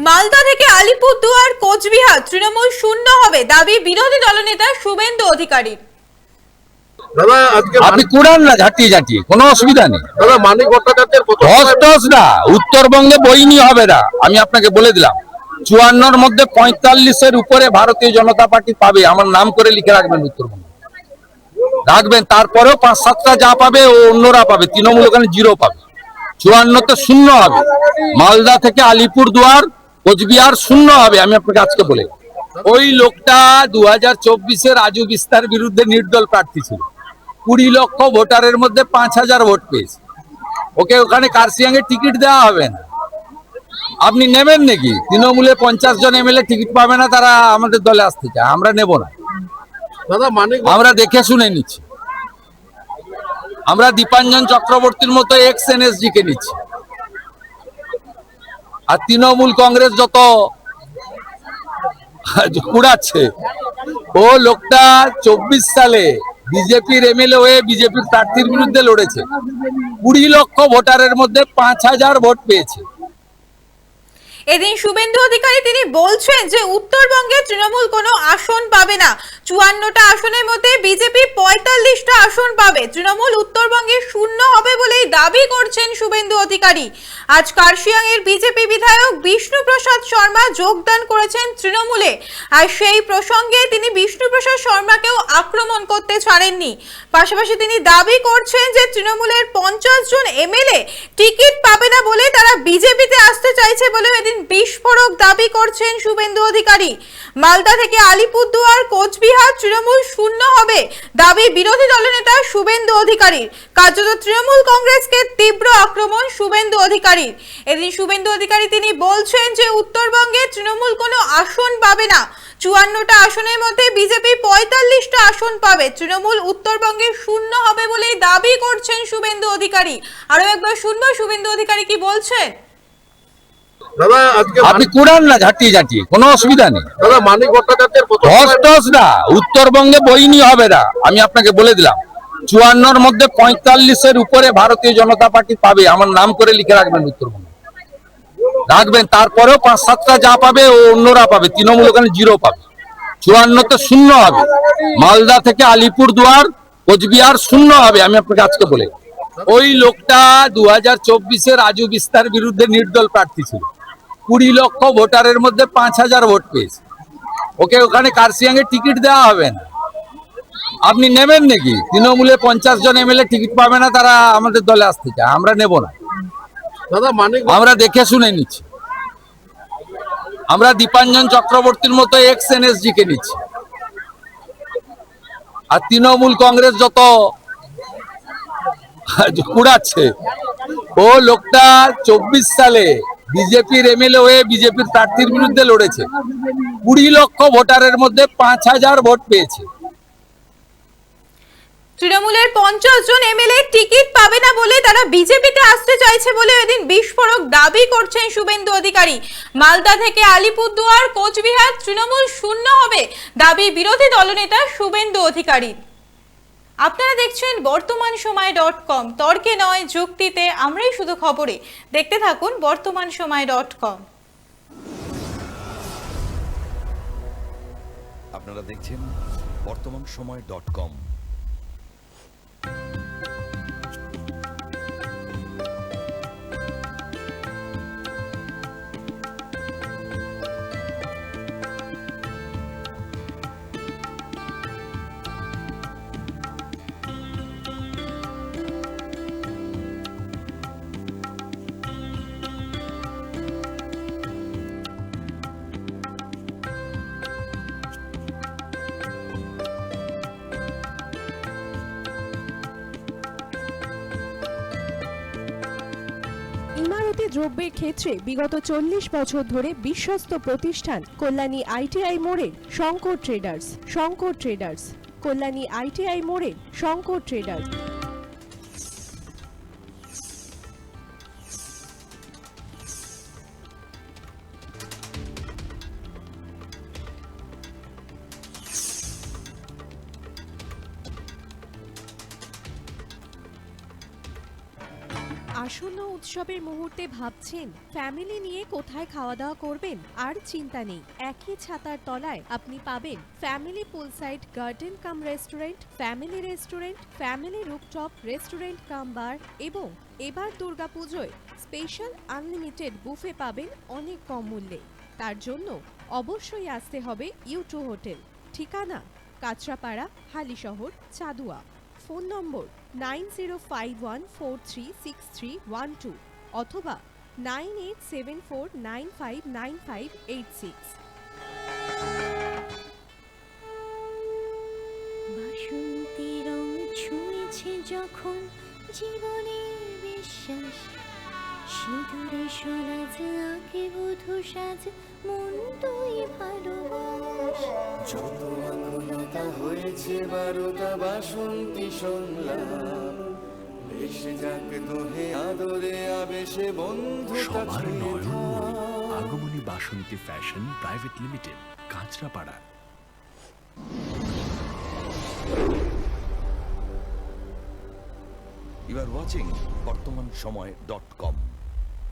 মালদা থেকে আলিপুরদুয়ার কোচবিহার তৃণমূল শূন্য হবে দাবি বিরোধী দলনেতা শুভেন্দু অধিকারীর। দাদা আজকে আপনি কুড়ান না ঝাঁটিয়ে ঝাঁটিয়ে, কোনো অসুবিধা নেই। দাদা মানিক ভট্টাচার্যের হস না, উত্তরবঙ্গে বইনি হবে না, আমি আপনাকে বলে দিলাম। 54-র মধ্যে 45-এর উপরে ভারতীয় জনতা পার্টি পাবে, আমার নাম করে লিখে রাখবেন, উত্তরবঙ্গে রাখবেন। তারপরেও 5-7টা যা পাবে ও অন্যরা পাবে, তৃণমূল ওখানে 0 পাবে। 54তে শূন্য হবে। মালদা থেকে আলিপুরদুয়ার কোচবিহার শূন্য হবে, আমি আপনাকে আজকে বলে। ওই লোকটা 2024-এ রাজু বিস্তার বিরুদ্ধে নির্দল প্রার্থী ছিল, 20 লক্ষ ভোটারের মধ্যে 5000 ভোট পেয়েছে। ওকে ওখানে কার্শিয়াঙ্গে টিকিট দেওয়া হবে না। আপনি নেবেন নাকি? তৃণমূলে 50 জন এমএলএ টিকিট পাবে না, তারা আমাদের দলে আসতে চায়, আমরা নেব না। দাদা মানিক আমরা দেখে শুনে নিচ্ছি। আমরা দীপাঞ্জন চক্রবর্তীর মতো এক্স এনএসডি কে নিচ্ছি। আর তৃণমূল কংগ্রেস যত কুড়াচ্ছে, ও লোকটা 24 সালে বিজেপির এমএলএ হয়ে বিজেপির প্রার্থীর বিরুদ্ধে লড়েছে, 20 লক্ষ ভোটারের মধ্যে 5000 ভোট পেয়েছে। এদিন শুভেন্দু অধিকারী তিনি বলছেন যে উত্তরবঙ্গে তৃণমূল কোনো আসন পাবে না। 54টা আসনের মধ্যে বিজেপি 45টা আসন পাবে। তৃণমূল উত্তরবঙ্গে শূন্য হবে বলেই দাবি করছেন শুভেন্দু অধিকারী। আজ কার্শিয়াংয়ের বিজেপি বিধায়ক বিষ্ণুপ্রসাদ শর্মা যোগদান করেছেন তৃণমূলে, আর সেই প্রসঙ্গে তিনি বিষ্ণুপ্রসাদ শর্মাকেও আক্রমণ করতে ছাড়েননি। পাশাপাশি তিনি দাবি করছেন যে তৃণমূলের 50 জন এমএলএ টিকিট পাবে না বলে তারা বিজেপিতে আসতে চাইছে বলে এদিন বিস্ফোরক দাবি করছেন শুভেন্দু অধিকারী। মালদা থেকে আলিপুরদুয়ার কোচবিহার তৃণমূল শূন্য হবে দাবি বিরোধী দলনেতা শুভেন্দু অধিকারীর। কার্যত তৃণমূল কংগ্রেসকে তীব্র আক্রমণ শুভেন্দু অধিকারীর। এদিন শুভেন্দু অধিকারী তিনি বলছেন যে উত্তরবঙ্গে তৃণমূল কোনো আসন পাবে না। 54টা আসনের মধ্যে বিজেপি 45টা আসন পাবে। তৃণমূল উত্তরবঙ্গে শূন্য হবে বলেই দাবি করছেন শুভেন্দু অধিকারী। আরো একবার শুনবো শুভেন্দু অধিকারী কি বলছেন। দাদা আজকে আপনি কুড়ান না ঝাঁটিয়ে ঝাঁটিয়ে, কোনো অসুবিধা নেই। দাদা মানিক ভট্টাচার্যের হস না, উত্তরবঙ্গে বইনি হবে না, আমি আপনাকে বলে দিলাম। 54-র মধ্যে 45-এর উপরে ভারতীয় জনতা পার্টি পাবে, আমার নাম করে লিখে রাখবেন, উত্তরবঙ্গে রাখবেন। তারপরেও 5-7টা যা পাবে ও অন্যরা পাবে, তৃণমূল ওখানে 0 পাবে। 54তে শূন্য হবে। মালদা থেকে আলিপুরদুয়ার কোচবিহার শূন্য হবে, আমি আপনাকে আজকে বলে। ওই লোকটা 2024-এ রাজু বিস্তার বিরুদ্ধে নির্দল প্রার্থী ছিল, 20 লক্ষ ভোটারের মধ্যে 5000 ভোট পেয়েছে। ওকে ওখানে কার্শিয়াঙ্গে টিকিট দেওয়া হবে না। আপনি নেবেন নাকি? তৃণমূলে 50 জন এমএলএ টিকিট পাবে না, তারা আমাদের দলে আসতে চায়, আমরা নেব না। দাদা মানিক আমরা দেখে শুনে নিচ্ছি। আমরা দীপাঞ্জন চক্রবর্তীর মতো এক্স এনএসডি কে নিচ্ছি। আর তৃণমূল কংগ্রেস যত কুড়াচ্ছে, ও লোকটা 24 সালে বিজেপির এমএলএ হয়ে বিজেপির প্রার্থীর বিরুদ্ধে লড়েছে, 20 লক্ষ ভোটারের মধ্যে 5000 ভোট পেয়েছে। তৃণমূলের 50 জন এমএলএ টিকিট পাবে না বলে তারা বিজেপিতে আসতে চাইছে বলে এদিন বিস্ফোরক দাবি করছেন শুভেন্দু অধিকারী। মালদা থেকে আলিপুরদুয়ার কোচবিহার তৃণমূল শূন্য হবে দাবি বিরোধী দলনেতা শুভেন্দু অধিকারী। আপনারা দেখছেন বর্তমান সময় .com, তর্কে নয় যুক্তিতে, আমরাই শুধু খবরে। দেখতে থাকুন বর্তমান সময় .com। আপনারা দেখছেন বর্তমান সময় .com। ইমারতি দ্রব্যের ক্ষেত্রে বিগত 40 বছর ধরে বিশ্বস্ত প্রতিষ্ঠান কল্যাণী আইটিআই মোড়ের শঙ্কর ট্রেডার্স, কল্যাণী আইটিআই মোড়ের শঙ্কর ট্রেডার্স। আসন্ন উৎসবের মুহূর্তে ভাবছেন ফ্যামিলি নিয়ে কোথায় খাওয়া দাওয়া করবেন? আর চিন্তা নেই, একই ছাতার তলায় আপনি পাবেন family poolside garden cum restaurant, family rooftop restaurant cum bar এবং এবার দুর্গাপুজোয় স্পেশাল আনলিমিটেড বুফে পাবেন অনেক কম মূল্যে। তার জন্য অবশ্যই আসতে হবে ইউ2 হোটেল। ঠিকানা কাঁচরাপাড়া, হালিশহর, চাদুয়া। ফোন নম্বর 9051436312 অথবা 9874959586। বাসন্তী রং ছুঁয়েছে যখন জীবনের বিশ্বাস, সিঁদুরে সরাজ আঁকে বধূ সাজ, মন তুই ভালোবাস। যত আকুলতা হয়েছে বারোটা বাসন্তী সংলাপ, ভেসে যাক দোহে আদরে আবেশে বন্ধুতা সবার ছুঁয়ে নয়নমণি থাক। Agomoni Basanti fashion private limited, Kanchrapara. You are watching BortomanSomoy.com.